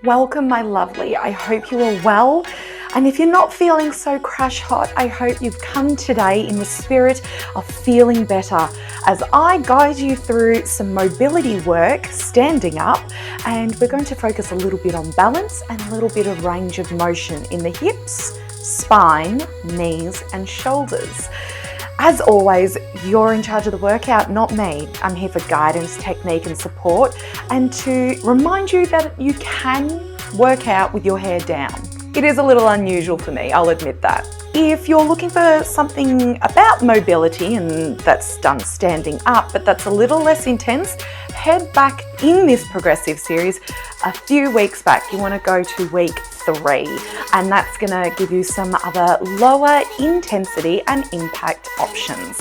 Welcome, my lovely. I hope you are well. And if you're not feeling so crash hot, I hope you've come today in the spirit of feeling better as I guide you through some mobility work, standing up, and we're going to focus a little bit on balance and a little bit of range of motion in the hips, spine, knees, and shoulders. As always, you're in charge of the workout, not me. I'm here for guidance, technique, and support, and to remind you that you can work out with your hair down. It is a little unusual for me, I'll admit that. If you're looking for something about mobility and that's done standing up, but that's a little less intense, head back in this progressive series a few weeks back. You want to go to week 3, and that's going to give you some other lower intensity and impact options.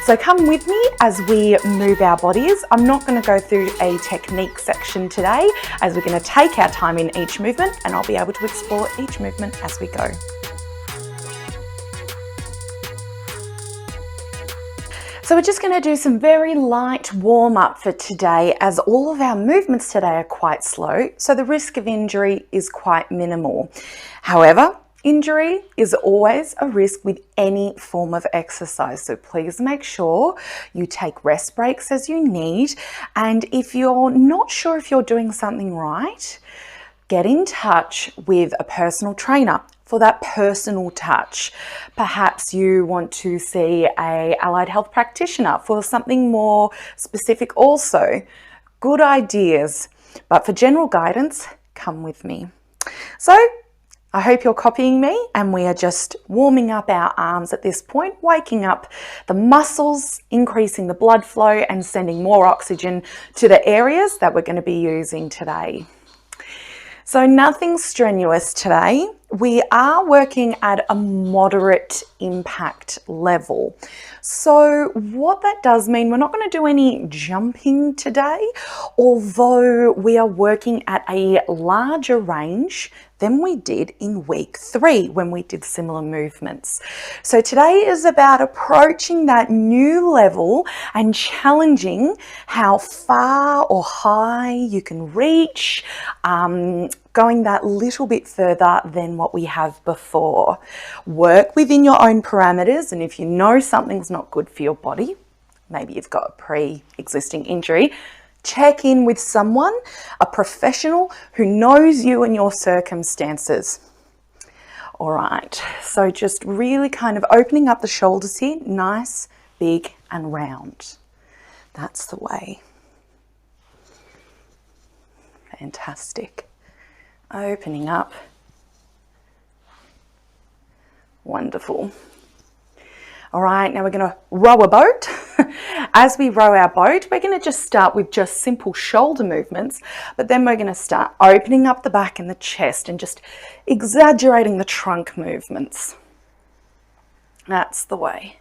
So come with me as we move our bodies. I'm not going to go through a technique section today, as we're going to take our time in each movement, and I'll be able to explore each movement as we go. So we're just going to do some very light warm up for today, as all of our movements today are quite slow, so the risk of injury is quite minimal. However, injury is always a risk with any form of exercise, so please make sure you take rest breaks as you need, and if you're not sure if you're doing something right, get in touch with a personal trainer for that personal touch. Perhaps you want to see an allied health practitioner for something more specific also. Good ideas, but for general guidance, come with me. So I hope you're copying me, and we are just warming up our arms at this point, waking up the muscles, increasing the blood flow and sending more oxygen to the areas that we're going to be using today. So nothing strenuous today. We are working at a moderate impact level. So what that does mean, we're not going to do any jumping today, although we are working at a larger range than we did in week 3 when we did similar movements. So today is about approaching that new level and challenging how far or high you can reach, going that little bit further than what we have before. Work within your own parameters, and if you know something's not good for your body, maybe you've got a pre-existing injury, check in with someone, a professional who knows you and your circumstances. All right, so just really kind of opening up the shoulders here, nice, big and round. That's the way. Fantastic. Opening up. Wonderful. All right, now we're going to row a boat. As we row our boat, we're going to just start with just simple shoulder movements, but then we're going to start opening up the back and the chest and just exaggerating the trunk movements. That's the way.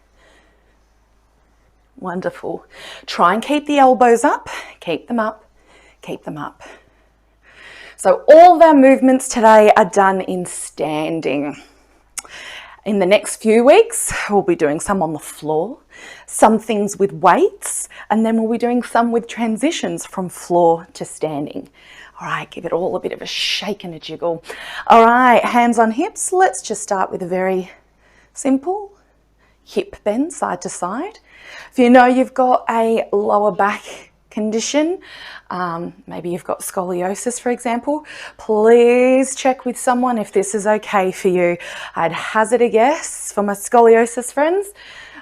Wonderful. Try and keep the elbows up, keep them up, keep them up. So all of our movements today are done in standing. In the next few weeks, we'll be doing some on the floor, some things with weights, and then we'll be doing some with transitions from floor to standing. All right, give it all a bit of a shake and a jiggle. All right, hands on hips. Let's just start with a very simple hip bend side to side. If you know you've got a lower back condition, maybe you've got scoliosis, for example, please check with someone if this is okay for you. I'd hazard a guess for my scoliosis friends,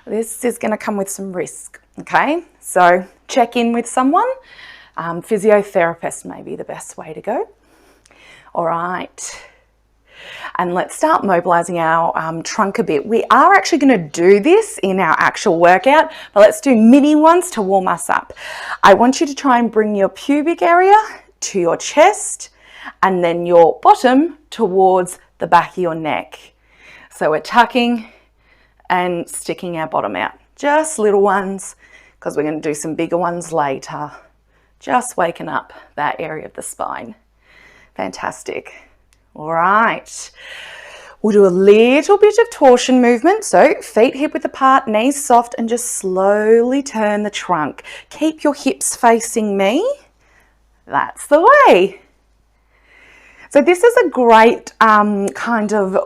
this is going to come with some risk, okay? So check in with someone. Physiotherapist may be the best way to go. All right. And let's start mobilizing our trunk a bit. We are actually going to do this in our actual workout, but let's do mini ones to warm us up. I want you to try and bring your pubic area to your chest and then your bottom towards the back of your neck. So we're tucking and sticking our bottom out. Just little ones, because we're going to do some bigger ones later. Just waking up that area of the spine. Fantastic. All right, we'll do a little bit of torsion movement. So feet hip width apart, knees soft, and just slowly turn the trunk. Keep your hips facing me. That's the way. So this is a great kind of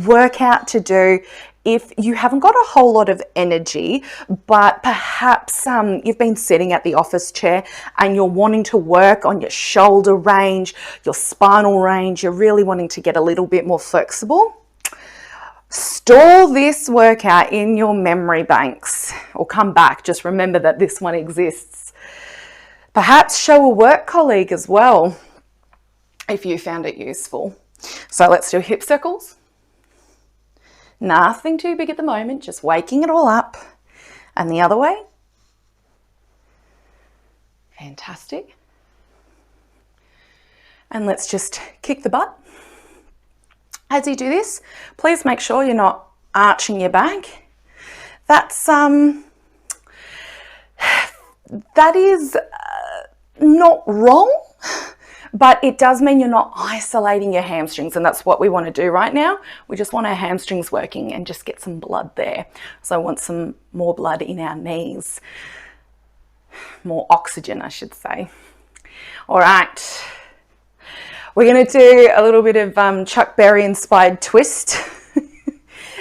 workout to do if you haven't got a whole lot of energy, but perhaps you've been sitting at the office chair and you're wanting to work on your shoulder range, your spinal range, you're really wanting to get a little bit more flexible. Store this workout in your memory banks or come back. Just remember that this one exists. Perhaps show a work colleague as well if you found it useful. So let's do hip circles. Nothing too big at the moment, just waking it all up. And the other way. Fantastic. And let's just kick the butt. As you do this, please make sure you're not arching your back. That's that is not wrong, but it does mean you're not isolating your hamstrings, and that's what we want to do right now. We just want our hamstrings working and just get some blood there. So I want some more blood in our knees, more oxygen, I should say. All right, we're going to do a little bit of Chuck Berry inspired twist.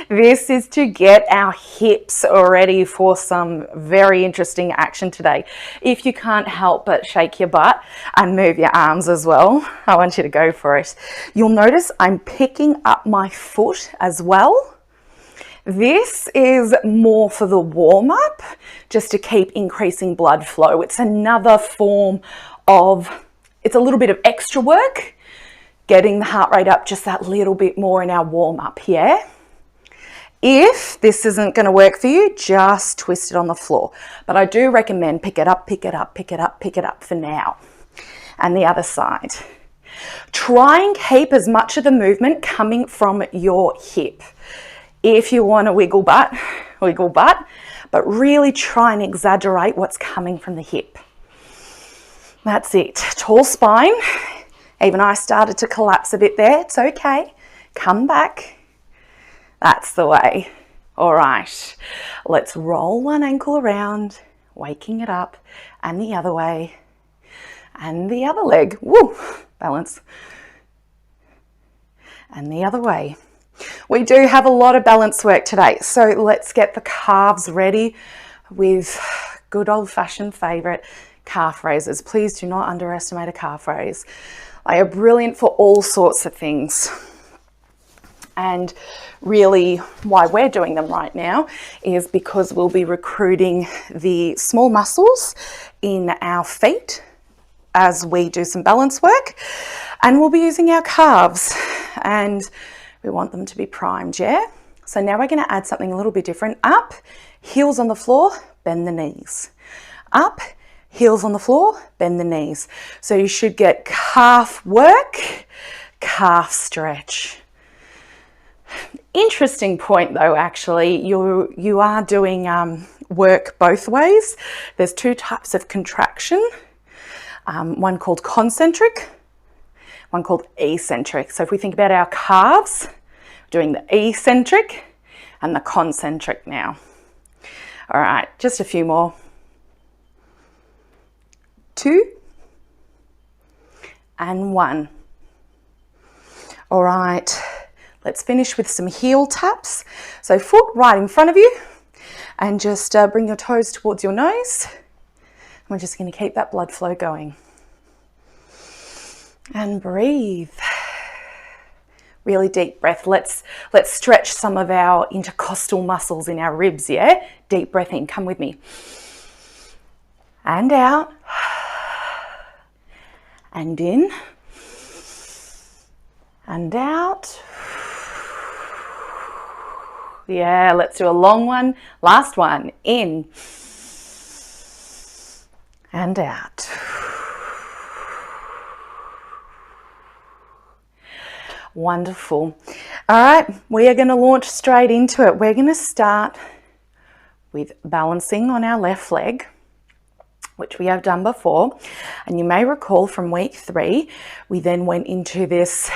This is to get our hips ready for some very interesting action today. If you can't help but shake your butt and move your arms as well, I want you to go for it. You'll notice I'm picking up my foot as well. This is more for the warm-up, just to keep increasing blood flow. It's another form of, it's a little bit of extra work, getting the heart rate up just that little bit more in our warm-up, yeah? If this isn't going to work for you, just twist it on the floor. But I do recommend pick it up, pick it up, pick it up, pick it up for now. And the other side. Try and keep as much of the movement coming from your hip. If you want to wiggle butt, but really try and exaggerate what's coming from the hip. That's it. Tall spine. Even I started to collapse a bit there. It's okay. Come back. That's the way. All right, let's roll one ankle around, waking it up, and the other way, and the other leg. Woo, balance. And the other way. We do have a lot of balance work today, so let's get the calves ready with good old-fashioned favorite, calf raises. Please do not underestimate a calf raise. They are brilliant for all sorts of things. And really why we're doing them right now is because we'll be recruiting the small muscles in our feet as we do some balance work, and we'll be using our calves, and we want them to be primed, yeah? So now we're going to add something a little bit different. Up, heels on the floor, bend the knees. Up, heels on the floor, bend the knees. So you should get calf work, calf stretch. Interesting point though, actually, you are doing work both ways. There's two types of contraction, one called concentric, one called eccentric. So if we think about our calves, we're doing the eccentric and the concentric now. All right, just a few more. 2 and 1. All right. Let's finish with some heel taps. So foot right in front of you, and just bring your toes towards your nose. We're just going to keep that blood flow going. And breathe. Really deep breath. Let's stretch some of our intercostal muscles in our ribs, yeah? Deep breath in, come with me. And out. And in. And out. Yeah, let's do a long one. Last one. In. And out. Wonderful. All right, we are going to launch straight into it. We're going to start with balancing on our left leg, which we have done before. And you may recall from week 3, we then went into this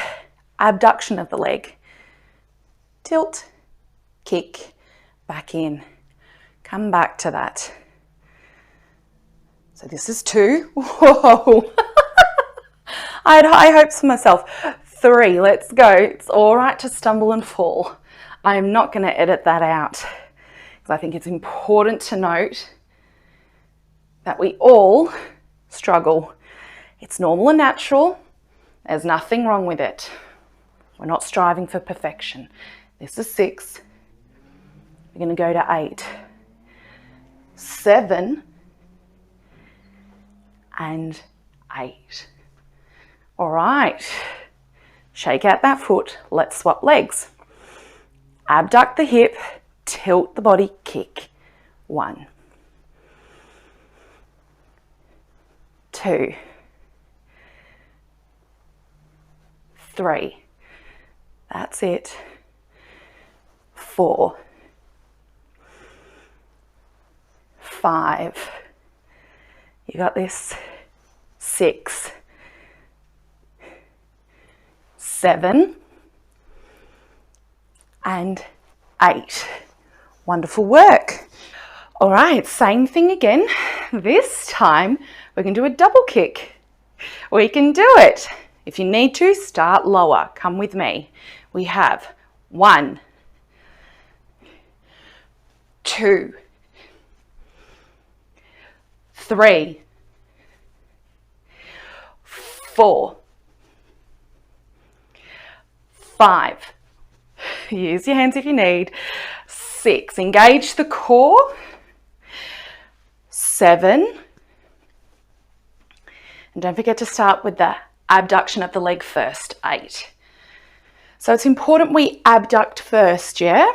abduction of the leg. Tilt, kick, back in. Come back to that. So this is 2. Whoa. I had high hopes for myself. 3, let's go. It's all right to stumble and fall. I am not going to edit that out because I think it's important to note that we all struggle. It's normal and natural. There's nothing wrong with it. We're not striving for perfection. This is 6. We're going to go to 8, 7, and 8. All right. Shake out that foot. Let's swap legs. Abduct the hip, tilt the body, kick. 1, 2, 3. That's it. 4, 5. You got this. 6, 7, and 8. Wonderful work. All right, same thing again. This time we're going to do a double kick. We can do it. If you need to, start lower. Come with me. We have 1, 2, 3, 4, 5. Use your hands if you need. 6. Engage the core. 7. And don't forget to start with the abduction of the leg first. 8. So it's important we abduct first, yeah?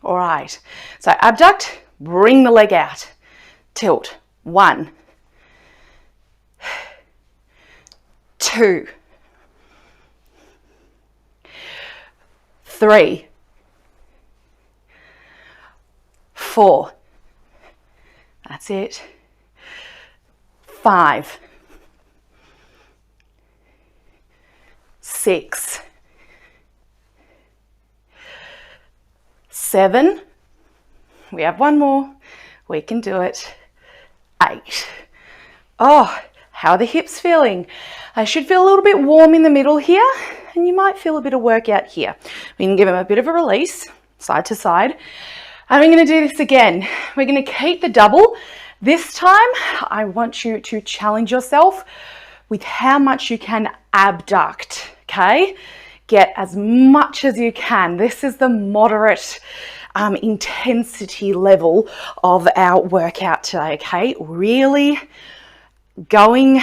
All right. So abduct, bring the leg out. Tilt. 1, 2, 3, 4. That's it. 5, 6, 7. We have one more. We can do it. 8. Oh, how are the hips feeling? I should feel a little bit warm in the middle here, and you might feel a bit of workout here. We can give them a bit of a release, side to side. And we're going to do this again. We're going to keep the double. This time, I want you to challenge yourself with how much you can abduct, okay? Get as much as you can. This is the moderate intensity level of our workout today, okay? Really going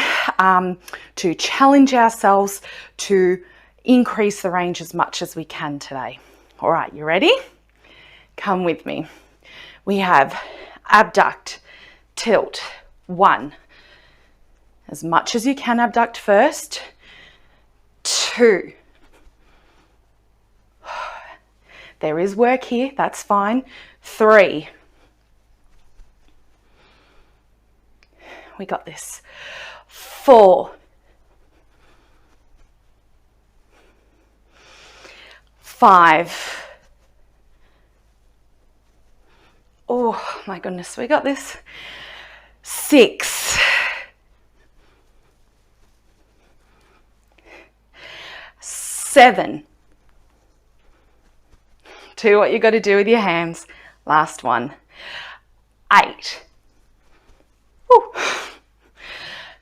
to challenge ourselves to increase the range as much as we can today. All right, you ready? Come with me. We have abduct, tilt. 1. As much as you can abduct first. 2. There is work here, that's fine. 3. We got this. 4. 5. Oh my goodness, we got this. 6. 7. Do what you got to do with your hands. Last one. 8. Woo.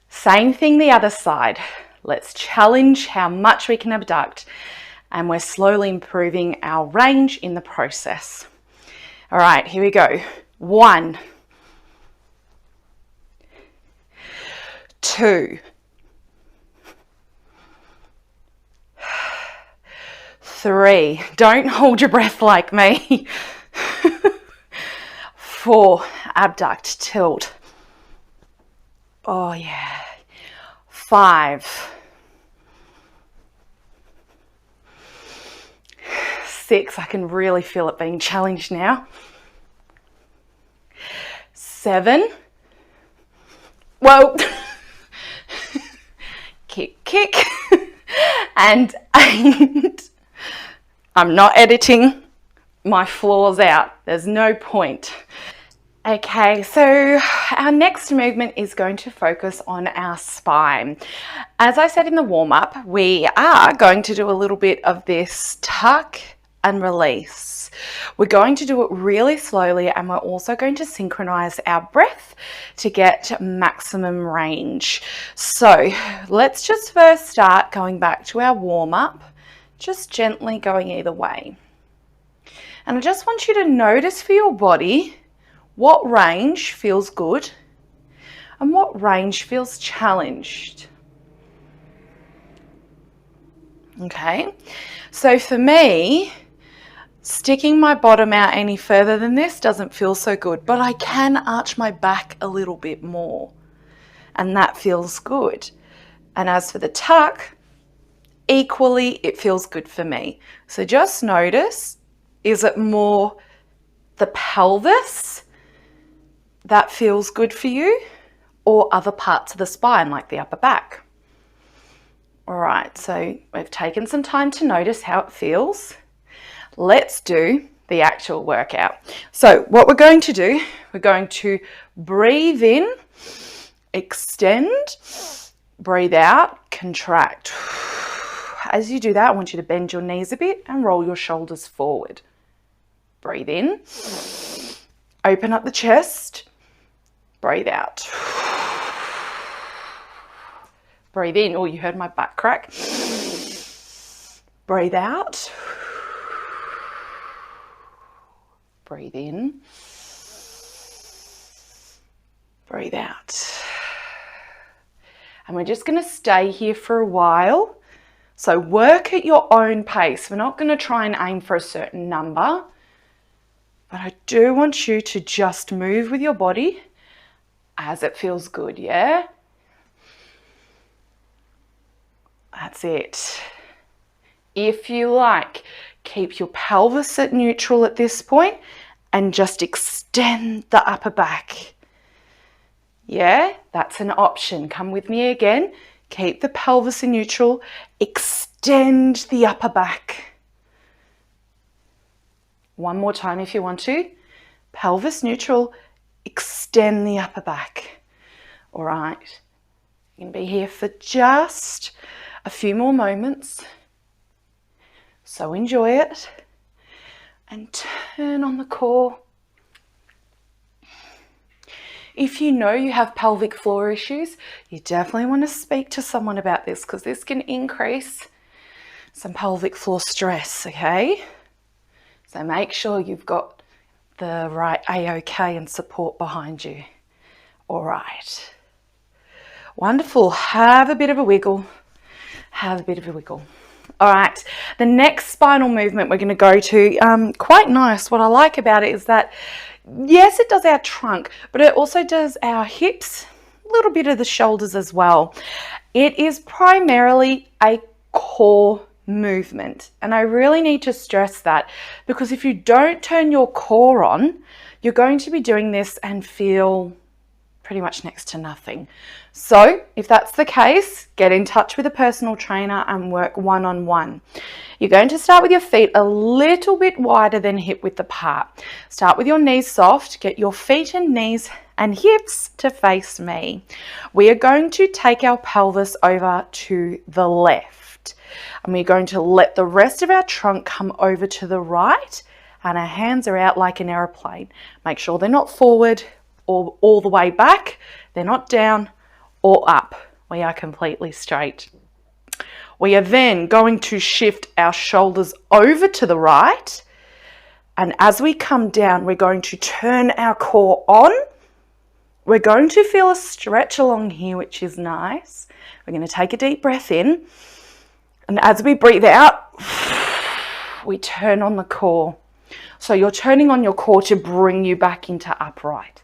Same thing the other side. Let's challenge how much we can abduct, and we're slowly improving our range in the process. All right, here we go. 1, 2, 3. Don't hold your breath like me. 4. Abduct, tilt. Oh yeah. 5. 6. I can really feel it being challenged now. 7. Whoa. Kick, kick. And 8. I'm not editing my flaws out. There's no point. Okay, so our next movement is going to focus on our spine. As I said in the warm-up, we are going to do a little bit of this tuck and release. We're going to do it really slowly, and we're also going to synchronize our breath to get maximum range. So let's just first start going back to our warm-up, just gently going either way. And I just want you to notice for your body what range feels good and what range feels challenged. Okay, so for me, sticking my bottom out any further than this doesn't feel so good, but I can arch my back a little bit more, and that feels good. And as for the tuck, equally, it feels good for me. So just notice, is it more the pelvis that feels good for you, or other parts of the spine like the upper back? All right, so we've taken some time to notice how it feels. Let's do the actual workout. So what we're going to do, we're going to breathe in, extend, breathe out, contract. As you do that, I want you to bend your knees a bit and roll your shoulders forward. Breathe in, open up the chest, breathe out. Breathe in. Oh, you heard my back crack. Breathe out. Breathe in. Breathe out. And we're just going to stay here for a while. So work at your own pace. We're not going to try and aim for a certain number, but I do want you to just move with your body as it feels good, yeah? That's it. If you like, keep your pelvis at neutral at this point and just extend the upper back. Yeah, that's an option. Come with me again. Keep the pelvis in neutral, extend the upper back. One more time if you want to. Pelvis neutral, extend the upper back. All right, you can be here for just a few more moments. So enjoy it and turn on the core. If you know you have pelvic floor issues, you definitely want to speak to someone about this, because this can increase some pelvic floor stress, okay? So make sure you've got the right A-OK and support behind you. All right. Wonderful. Have a bit of a wiggle. Have a bit of a wiggle. All right. The next spinal movement we're going to go to, quite nice. What I like about it is that, yes, it does our trunk, but it also does our hips, a little bit of the shoulders as well. It is primarily a core movement, and I really need to stress that, because if you don't turn your core on, you're going to be doing this and feel pretty much next to nothing. So if that's the case, get in touch with a personal trainer and work one-on-one. You're going to start with your feet a little bit wider than hip width apart. Start with your knees soft, get your feet and knees and hips to face me. We are going to take our pelvis over to the left, and we're going to let the rest of our trunk come over to the right, and our hands are out like an aeroplane. Make sure they're not forward or all the way back. They're not down or up. We are completely straight. We are then going to shift our shoulders over to the right, and as we come down, we're going to turn our core on. We're going to feel a stretch along here, which is nice. We're going to take a deep breath in, and as we breathe out, we turn on the core. So you're turning on your core to bring you back into upright.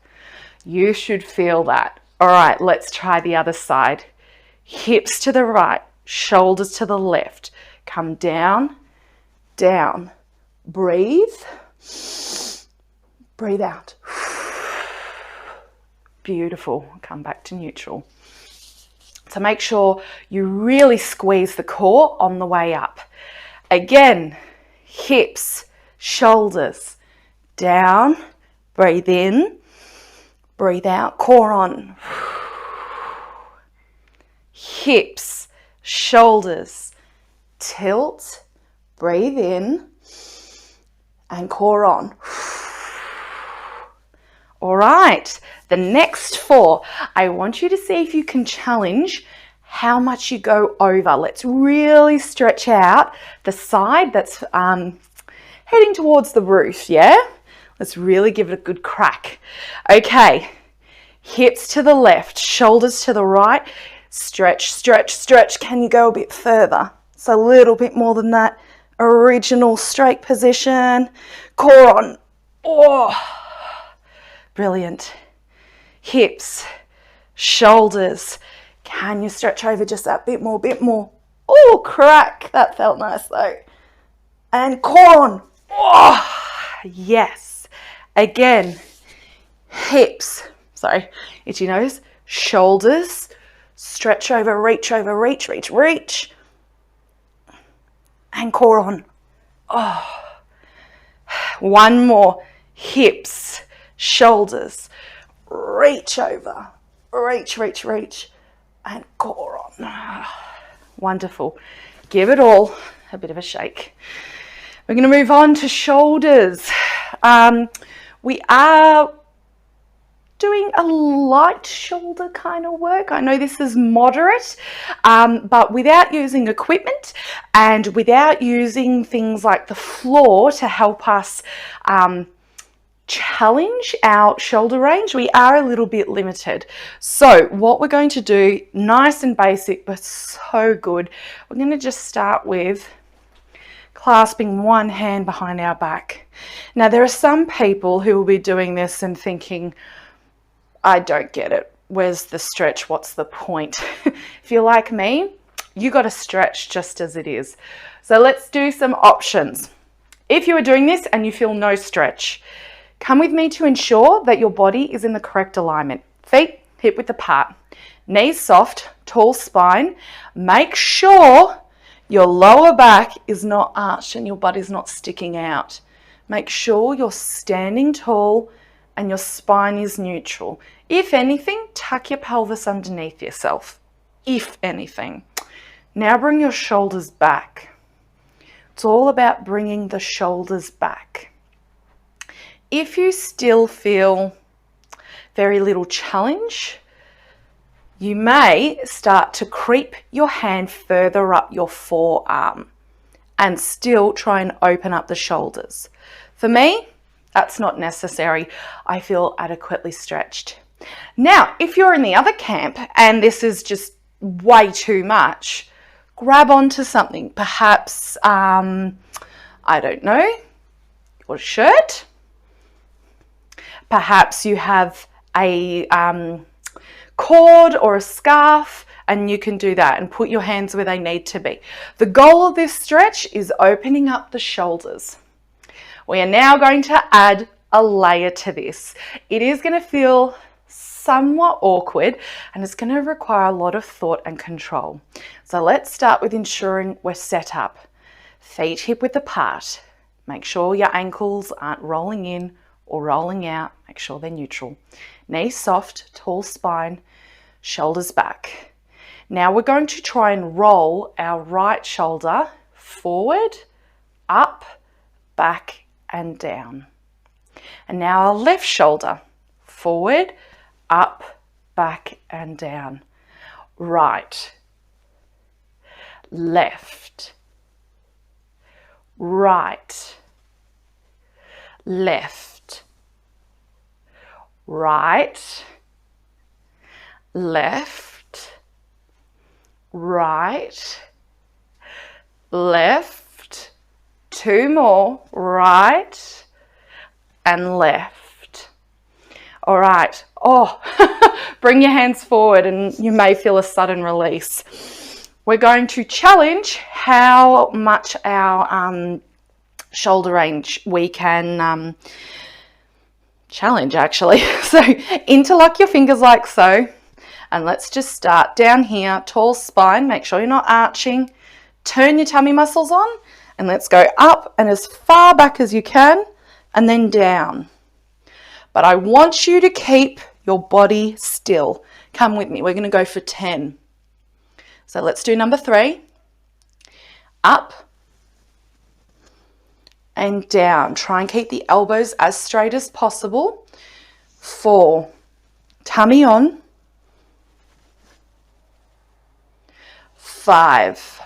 You should feel that. All right, let's try the other side. Hips to the right, shoulders to the left. Come down, down. Breathe. Breathe out. Beautiful. Come back to neutral. So make sure you really squeeze the core on the way up. Again, hips, shoulders, down. Breathe in. Breathe out, core on. Hips, shoulders, tilt, breathe in, and core on. All right, the next 4, I want you to see if you can challenge how much you go over. Let's really stretch out the side that's heading towards the roof, yeah? Let's really give it a good crack. Okay, hips to the left, shoulders to the right. Stretch, stretch, stretch. Can you go a bit further? It's a little bit more than that original straight position. Core on. Oh, brilliant. Hips, shoulders. Can you stretch over just that bit more, bit more? Oh, crack. That felt nice though. And core on. Oh, yes. Again, hips. Sorry, itchy nose. Shoulders. Stretch over, reach, reach, reach. And core on. Oh. One more. Hips, shoulders. Reach over, reach, reach. And core on. Wonderful. Give it all a bit of a shake. We're going to move on to shoulders. We are doing a light shoulder kind of work. I know this is moderate, but without using equipment and without using things like the floor to help us challenge our shoulder range, we are a little bit limited. So what we're going to do, nice and basic, but so good, we're going to just start with clasping one hand behind our back. Now, there are some people who will be doing this and thinking, I don't get it. Where's the stretch? What's the point? If you're like me, you got to stretch just as it is. So let's do some options. If you are doing this and you feel no stretch, come with me to ensure that your body is in the correct alignment. Feet hip width apart, knees soft, tall spine. Make sure your lower back is not arched and your butt is not sticking out. Make sure you're standing tall and your spine is neutral. If anything, tuck your pelvis underneath yourself, if anything. Now bring your shoulders back. It's all about bringing the shoulders back. If you still feel very little challenge, you may start to creep your hand further up your forearm and still try and open up the shoulders. For me, that's not necessary. I feel adequately stretched. Now, if you're in the other camp and this is just way too much, grab onto something. Perhaps, I don't know, your shirt. Perhaps you have a cord or a scarf and you can do that and put your hands where they need to be. The goal of this stretch is opening up the shoulders. We are now going to add a layer to this. It is going to feel somewhat awkward and it's going to require a lot of thought and control. So let's start with ensuring we're set up. Feet hip width apart. Make sure your ankles aren't rolling in or rolling out. Make sure they're neutral. Knees soft, tall spine, shoulders back. Now we're going to try and roll our right shoulder forward, up, back and down. And now our left shoulder forward, up, back and down. Right, left, right, left, right, left, right, left, two more, right and left. All right. Oh, bring your hands forward and you may feel a sudden release. We're going to challenge how much our shoulder range we can challenge actually. So interlock your fingers like so. And let's just start down here, tall spine. Make sure you're not arching. Turn your tummy muscles on and let's go up and as far back as you can and then down. But I want you to keep your body still. Come with me. We're going to go for 10. So let's do number 3. Up and down. Try and keep the elbows as straight as possible. 4. Tummy on. 5.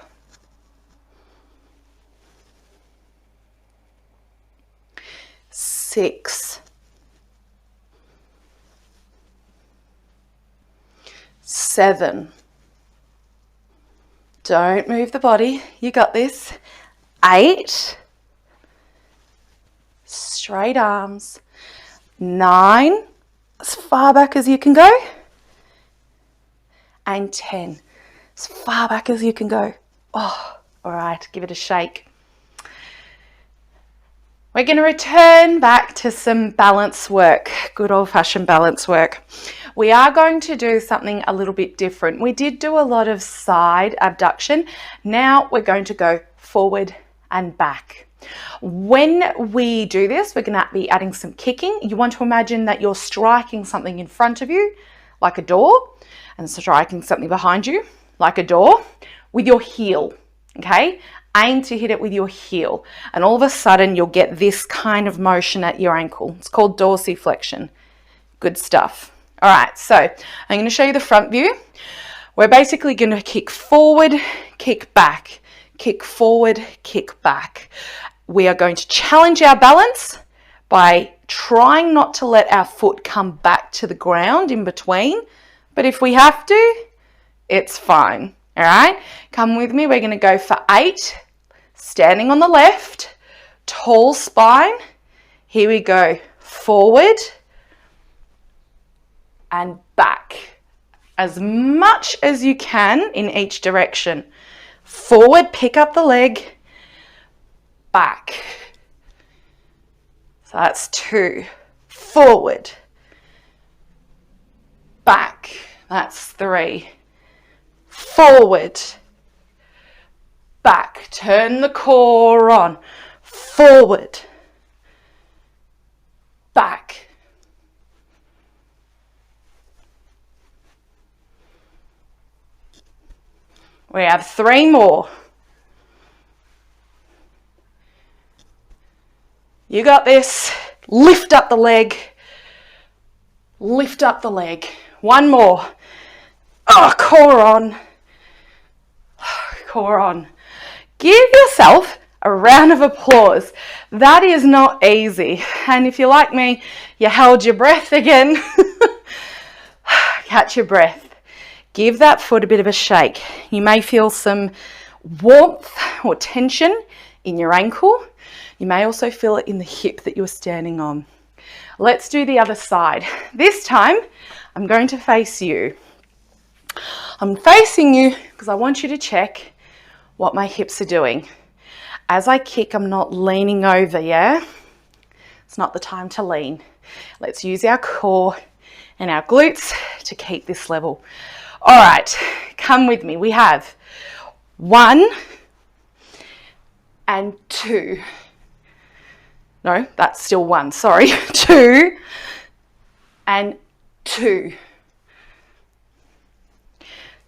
6. 7. Don't move the body. You got this. 8. Straight arms. 9. As far back as you can go. And 10. As far back as you can go. Oh, all right. Give it a shake. We're going to return back to some balance work. Good old-fashioned balance work. We are going to do something a little bit different. We did do a lot of side abduction. Now we're going to go forward and back. When we do this, we're going to be adding some kicking. You want to imagine that you're striking something in front of you, like a door, and striking something behind you, like a door, with your heel, okay? Aim to hit it with your heel, and all of a sudden you'll get this kind of motion at your ankle. It's called dorsiflexion. Good stuff. All right, so I'm going to show you the front view. We're basically going to kick forward, kick back, kick forward, kick back. We are going to challenge our balance by trying not to let our foot come back to the ground in between. But if we have to, it's fine. All right, come with me. We're going to go for 8. Standing on the left, tall spine. Here we go. Forward and back. As much as you can in each direction. Forward, pick up the leg. Back. So that's 2. Forward. Back. That's 3. Forward. Back. Turn the core on. Forward. Back. We have 3 more. You got this. Lift up the leg. Lift up the leg. 1 more. Oh, core on. Core on. Give yourself a round of applause. That is not easy. And if you're like me, you held your breath again. Catch your breath. Give that foot a bit of a shake. You may feel some warmth or tension in your ankle. You may also feel it in the hip that you're standing on. Let's do the other side. This time, I'm going to face you. I'm facing you because I want you to check what my hips are doing. As I kick, I'm not leaning over, yeah? It's not the time to lean. Let's use our core and our glutes to keep this level. All right, come with me. We have 1 and 2. No, that's still 1, sorry. 2 and 2.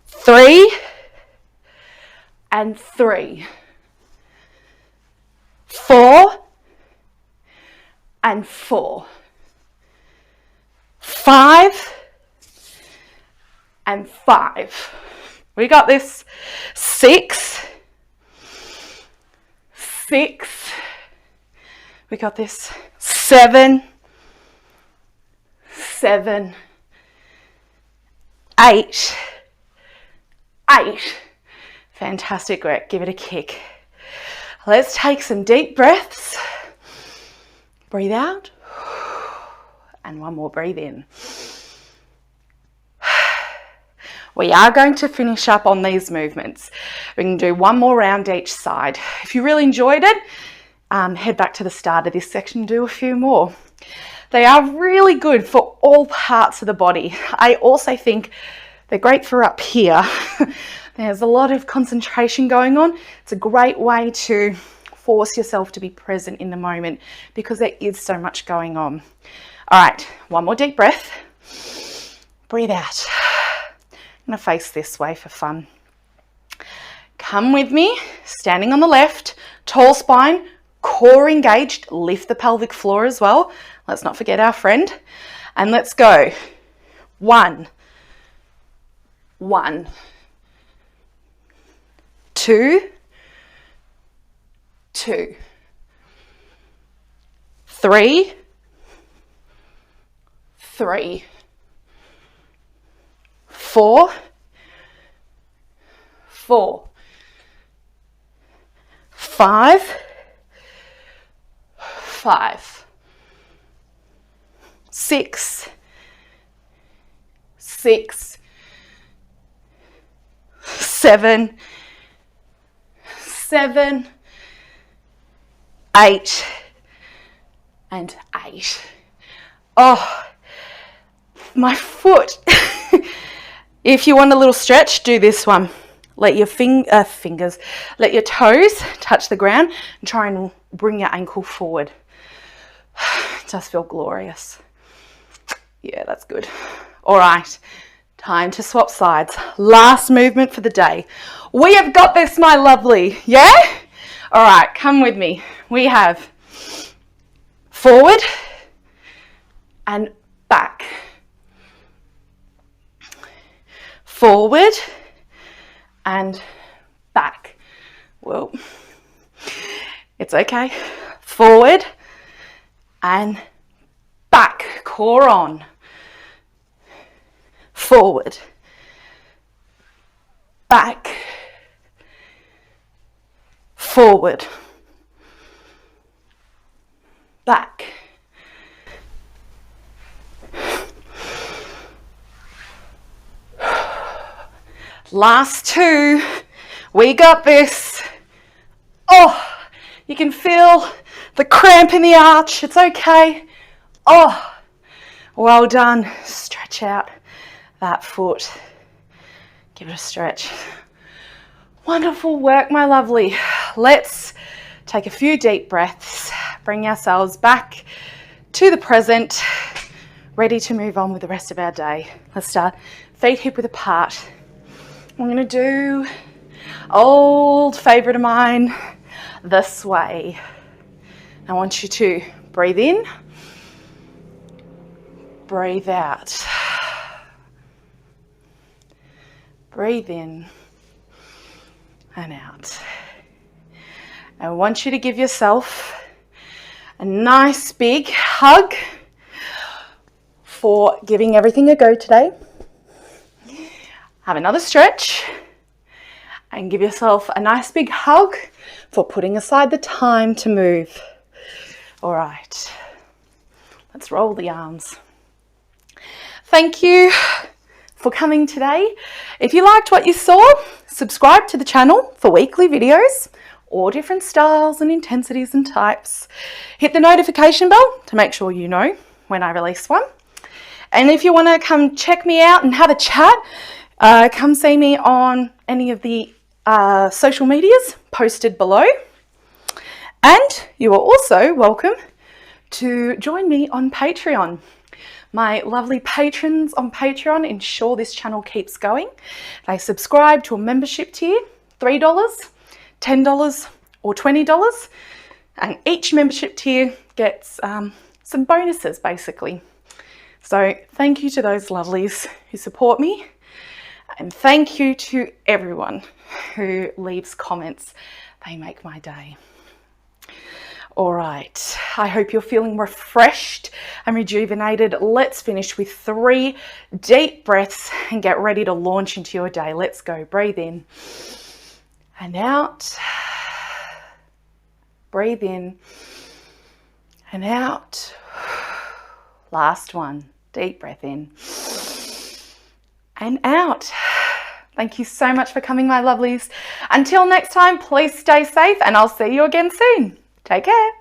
3 and 3. 4 and 4. 5 and 5. We got this. 6. 6. We got this. 7. 7. 8. 8. Fantastic work. Give it a kick. Let's take some deep breaths. Breathe out. And 1 more breathe in. We are going to finish up on these movements. We can do 1 more round each side. If you really enjoyed it, head back to the start of this section and do a few more. They are really good for all parts of the body. I also think they're great for up here. There's a lot of concentration going on. It's a great way to force yourself to be present in the moment because there is so much going on. All right, 1 more deep breath. Breathe out. I'm going to face this way for fun. Come with me, standing on the left, tall spine, core engaged, lift the pelvic floor as well. Let's not forget our friend. And let's go. 1, 2, 2, 3, 3, 4, 4, 5, 5, 6, 6, 7, 7, 8, and 8. Oh, my foot. If you want a little stretch, do this one. Let your fingers, let your toes touch the ground and try and bring your ankle forward. It does feel glorious. Yeah, that's good. All right, time to swap sides. Last movement for the day. We have got this, my lovely. Yeah? All right, come with me. We have forward and back. Forward and back. Whoa. It's okay. Forward and back. Core on. Forward. Back. Forward. Back. Last 2. We got this. Oh, you can feel the cramp in the arch. It's okay. Oh, well done. Stretch out that foot. Give it a stretch. Wonderful work, my lovely. Let's take a few deep breaths. Bring ourselves back to the present. Ready to move on with the rest of our day. Let's start feet hip width apart. I'm going to do old favourite of mine, the sway. I want you to breathe in, breathe out. Breathe in and out. I want you to give yourself a nice big hug for giving everything a go today. Have another stretch and give yourself a nice big hug for putting aside the time to move. All right, let's roll the arms. Thank you for coming today. If you liked what you saw, subscribe to the channel for weekly videos, all different styles and intensities and types. Hit the notification bell to make sure you know when I release one. And if you want to come check me out and have a chat, come see me on any of the social medias posted below. And you are also welcome to join me on Patreon. My lovely patrons on Patreon ensure this channel keeps going. They subscribe to a membership tier, $3, $10 or $20. And each membership tier gets some bonuses basically. So thank you to those lovelies who support me. And thank you to everyone who leaves comments. They make my day. All right, I hope you're feeling refreshed and rejuvenated. Let's finish with 3 deep breaths and get ready to launch into your day. Let's go. Breathe in and out. Breathe in and out. Last one. Deep breath in and out. Thank you so much for coming, my lovelies. Until next time, please stay safe and I'll see you again soon. Take care.